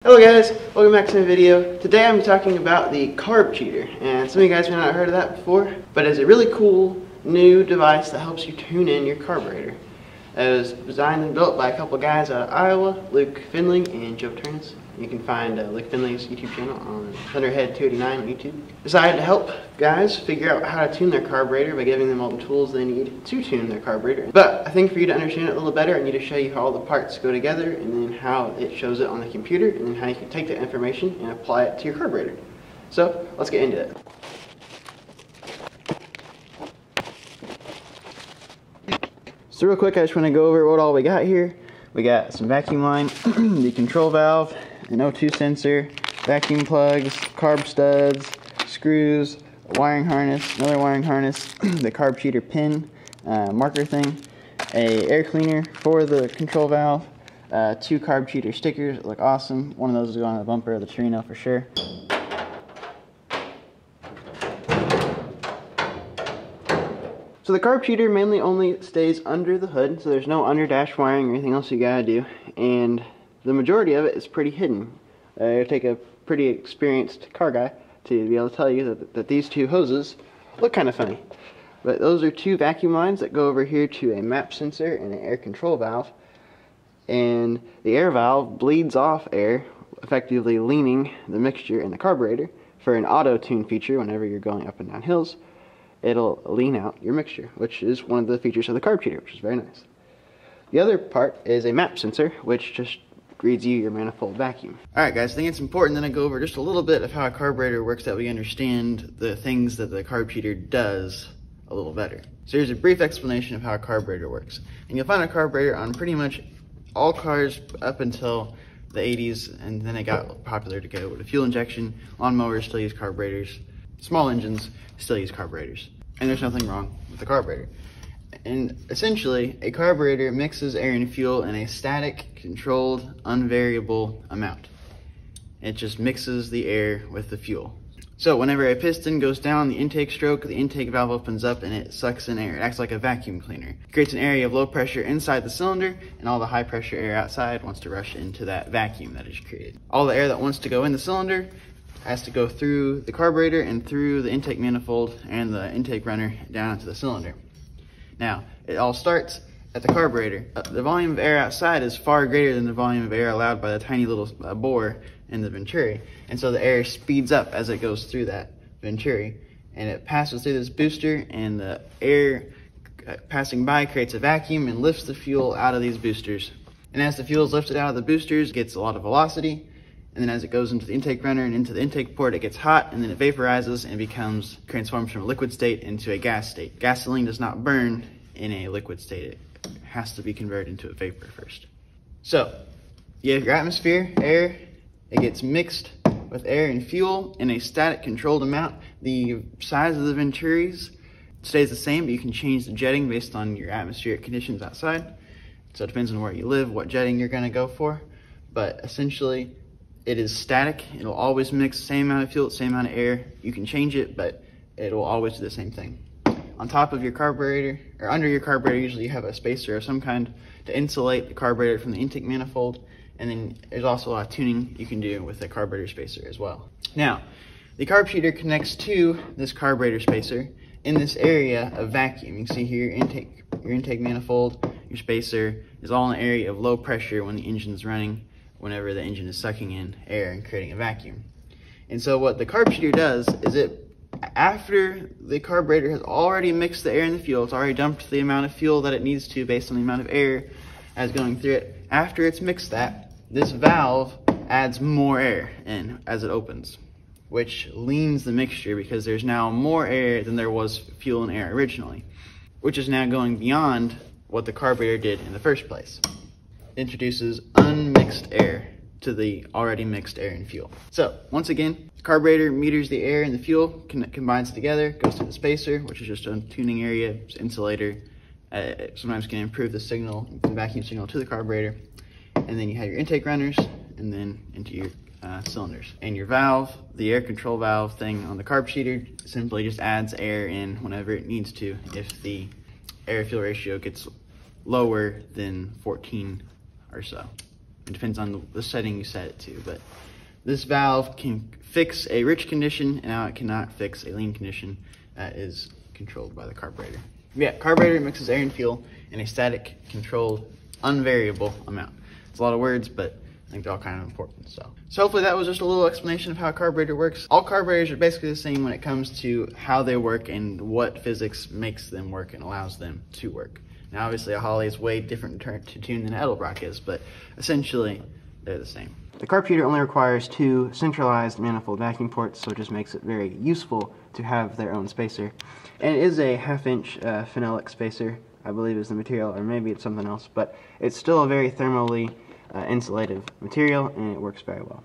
Hello guys, welcome back to my video. Today I'm talking about the Carb Cheater, and some of you guys may not have heard of that before, but it's a really cool new device that helps you tune in your carburetor. It was designed and built by a couple guys out of Iowa, Luke Finling and Joe Turnus. You can find Luke Finling's YouTube channel on ThunderHead 289 on YouTube. Decided to help guys figure out how to tune their carburetor by giving them all the tools they need to tune their carburetor. But I think for you to understand it a little better, I need to show you how all the parts go together and then how it shows it on the computer and then how you can take that information and apply it to your carburetor. So let's get into it. So real quick, I just want to go over what all we got here. We got some vacuum line, the control valve, an O2 sensor, vacuum plugs, carb studs, screws, a wiring harness, another wiring harness, the Carb Cheater pin, marker thing, a air cleaner for the control valve, 2 Carb Cheater stickers that look awesome. One of those will go on the bumper of the Torino for sure. So the Carb Cheater mainly only stays under the hood, so there's no under dash wiring or anything else you gotta do, and the majority of it is pretty hidden. It'll take a pretty experienced car guy to be able to tell you that these two hoses look kind of funny. But those are 2 vacuum lines that go over here to a map sensor and an air control valve, and the air valve bleeds off air, effectively leaning the mixture in the carburetor. For an auto tune feature, whenever you're going up and down hills, it'll lean out your mixture, which is one of the features of the Carb Cheater, which is very nice. The other part is a map sensor, which just reads you your manifold vacuum. Alright guys, I think it's important that I go over just a little bit of how a carburetor works, that we understand the things that the Carb Cheater does a little better. So here's a brief explanation of how a carburetor works. And you'll find a carburetor on pretty much all cars up until the 80s, and then it got popular to go with fuel injection. Lawnmowers still use carburetors. Small engines still use carburetors. And there's nothing wrong with the carburetor. And essentially, a carburetor mixes air and fuel in a static, controlled, unvariable amount. It just mixes the air with the fuel. So whenever a piston goes down the intake stroke, the intake valve opens up and it sucks in air. It acts like a vacuum cleaner. It creates an area of low pressure inside the cylinder, and all the high pressure air outside wants to rush into that vacuum that is created. All the air that wants to go in the cylinder has to go through the carburetor and through the intake manifold and the intake runner down into the cylinder. Now, it all starts at the carburetor. The volume of air outside is far greater than the volume of air allowed by the tiny little bore in the venturi, and so the air speeds up as it goes through that venturi, and it passes through this booster, and the air passing by creates a vacuum and lifts the fuel out of these boosters. And as the fuel is lifted out of the boosters, it gets a lot of velocity, and then as it goes into the intake runner and into the intake port, it gets hot, and then it vaporizes and transforms from a liquid state into a gas state. Gasoline does not burn in a liquid state. It has to be converted into a vapor first. So, you have your atmosphere, air, it gets mixed with air and fuel in a static controlled amount. The size of the venturis stays the same, but you can change the jetting based on your atmospheric conditions outside. So it depends on where you live, what jetting you're gonna go for. But essentially, it is static. It'll always mix the same amount of fuel, the same amount of air. You can change it, but it will always do the same thing. On top of your carburetor, or under your carburetor, usually you have a spacer of some kind to insulate the carburetor from the intake manifold. And then there's also a lot of tuning you can do with the carburetor spacer as well. Now, the Carb Cheater connects to this carburetor spacer in this area of vacuum. You can see here your intake manifold, your spacer is all in an area of low pressure when the engine is running, whenever the engine is sucking in air and creating a vacuum. And so what the Carb Cheater does is after the carburetor has already mixed the air and the fuel, it's already dumped the amount of fuel that it needs to based on the amount of air as going through it. After it's mixed that, this valve adds more air in as it opens, which leans the mixture because there's now more air than there was fuel and air originally, which is now going beyond what the carburetor did in the first place. It introduces unmixed air to the already mixed air and fuel. So once again, the carburetor meters the air and the fuel, combines together, goes to the spacer, which is just a tuning area, insulator. Sometimes can improve the signal, the vacuum signal to the carburetor. And then you have your intake runners, and then into your cylinders. And your valve, the air control valve thing on the Carb Cheater, simply just adds air in whenever it needs to if the air-fuel ratio gets lower than 14 or so. It depends on the setting you set it to, but this valve can fix a rich condition, and now it cannot fix a lean condition that is controlled by the carburetor. Yeah, carburetor mixes air and fuel in a static, controlled, unvariable amount. It's a lot of words, but I think they're all kind of important. So hopefully that was just a little explanation of how a carburetor works. All carburetors are basically the same when it comes to how they work and what physics makes them work and allows them to work. Now obviously a Holley is way different to tune than an Edelbrock is, but essentially they're the same. The Carb Cheater only requires 2 centralized manifold vacuum ports, so it just makes it very useful to have their own spacer. And it is a 1/2-inch phenolic spacer, I believe is the material, or maybe it's something else, but it's still a very thermally insulative material, and it works very well.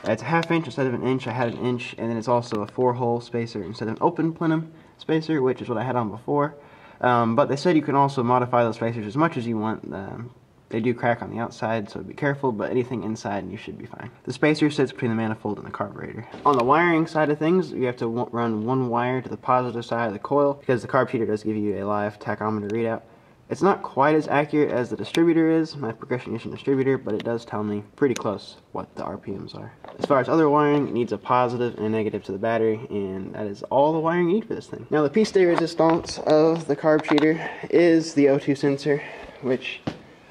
It's a 1/2 inch instead of an inch. I had an inch, and then it's also a 4-hole spacer instead of an open plenum spacer, which is what I had on before. But they said you can also modify those spacers as much as you want. They do crack on the outside, so be careful, but anything inside you should be fine. The spacer sits between the manifold and the carburetor. On the wiring side of things, you have to run 1 wire to the positive side of the coil, because the Carb Cheater does give you a live tachometer readout. It's not quite as accurate as the distributor is, my progression ignition distributor, but it does tell me pretty close what the RPMs are. As far as other wiring, it needs a positive and a negative to the battery, and that is all the wiring you need for this thing. Now the piece de resistance of the Carb Cheater is the O2 sensor, which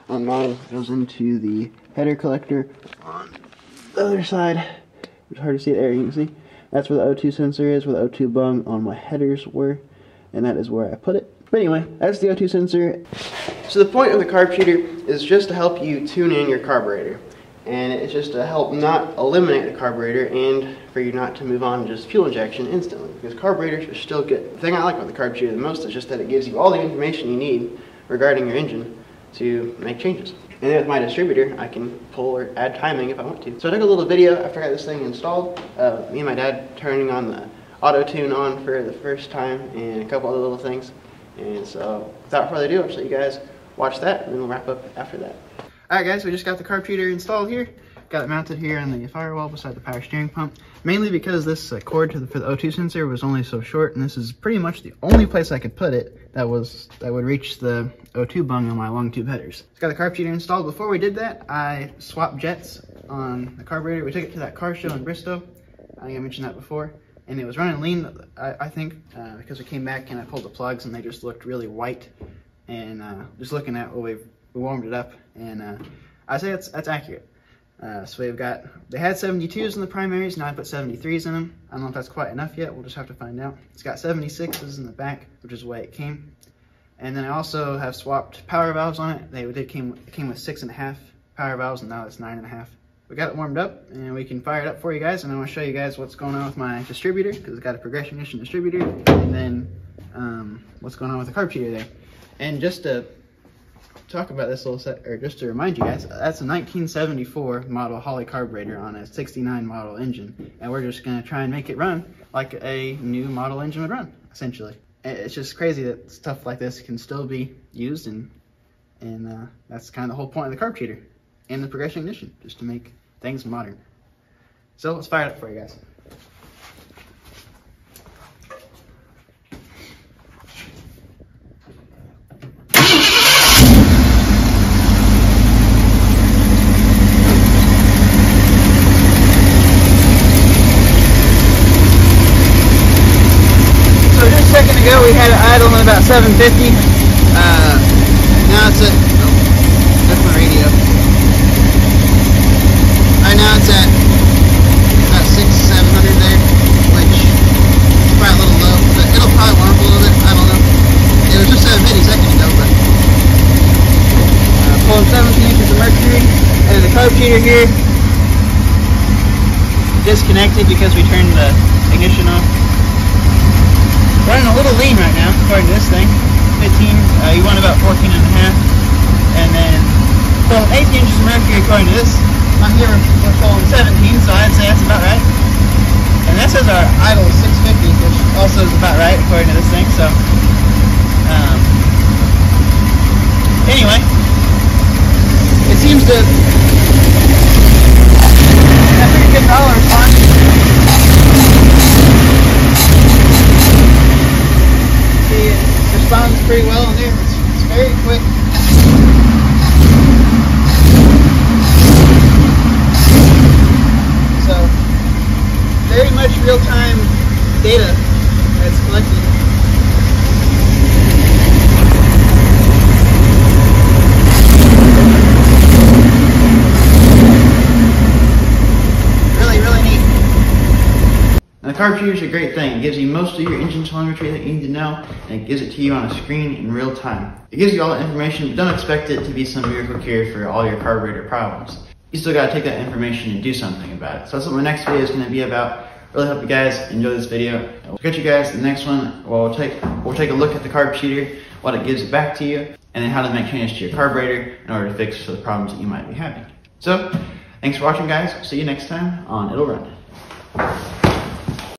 on mine goes into the header collector on the other side. It's hard to see it there, you can see. That's where the O2 sensor is, where the O2 bung on my headers were, and that is where I put it. But anyway, that's the O2 sensor. So the point of the Carb Cheater is just to help you tune in your carburetor. And it's just to help not eliminate the carburetor and for you not to move on to just fuel injection instantly. Because carburetors are still good. The thing I like about the Carb Cheater the most is just that it gives you all the information you need regarding your engine to make changes. And then with my distributor, I can pull or add timing if I want to. So I took a little video after I got this thing installed. Me and my dad turning on the auto tune on for the first time and a couple other little things. And so, without further ado, I'll just let you guys watch that, and then we'll wrap up after that. Alright guys, we just got the Carb Cheater installed here. Got it mounted here on the firewall beside the power steering pump. Mainly because this cord for the O2 sensor was only so short, and this is pretty much the only place I could put it that would reach the O2 bung on my long tube headers. It's got the Carb Cheater installed. Before we did that, I swapped jets on the carburetor. We took it to that car show in Bristol. I think I mentioned that before. And it was running lean, I think, because we came back and I pulled the plugs and they just looked really white. And just looking at we warmed it up, and I'd say that's accurate. So they had 72s in the primaries, now I put 73s in them. I don't know if that's quite enough yet, we'll just have to find out. It's got 76s in the back, which is the way it came. And then I also have swapped power valves on it. It came with 6.5 power valves, and now it's 9.5. We got it warmed up, and we can fire it up for you guys, and I want to show you guys what's going on with my distributor, because it's got a progression ignition distributor, and then what's going on with the Carb Cheater there. And just to talk about this little set, or just to remind you guys, that's a 1974 model Holley carburetor on a 69 model engine, and we're just going to try and make it run like a new model engine would run, essentially. It's just crazy that stuff like this can still be used, and that's kind of the whole point of the Carb Cheater and the progression ignition, just to make things modern. So let's fire it up for you guys. So just a second ago we had it idle at about 750. Now it's at, that's my radio. Right now it's at about 600-700 there, which is probably a little low, but it'll probably warm up a little bit, I don't know. It was just 750 seconds ago, but pulling 17 inches of mercury, and the Carb Cheater here disconnected because we turned the ignition off. Running a little lean right now, according to this thing. 15, you want about 14.5, and then pulling 18 inches of mercury according to this. On here we're pulling 17, so I'd say that's about right. And that says our idle is 650, which also is about right according to this thing. So, anyway, it seems to have pretty good power response. See, it responds pretty well in there. It's very quick. real-time data that's collected. Really neat. Now, the Carb Cheater is a great thing. It gives you most of your engine telemetry that you need to know, and it gives it to you on a screen in real time. It gives you all that information, but don't expect it to be some miracle cure for all your carburetor problems. You still gotta take that information and do something about it. So that's what my next video is gonna be about. Really hope you guys enjoy this video. We'll catch you guys in the next one. We'll take a look at the Carb Cheater, what it gives back to you, and then how to make changes to your carburetor in order to fix the problems that you might be having. So, thanks for watching, guys. See you next time on It'll Run.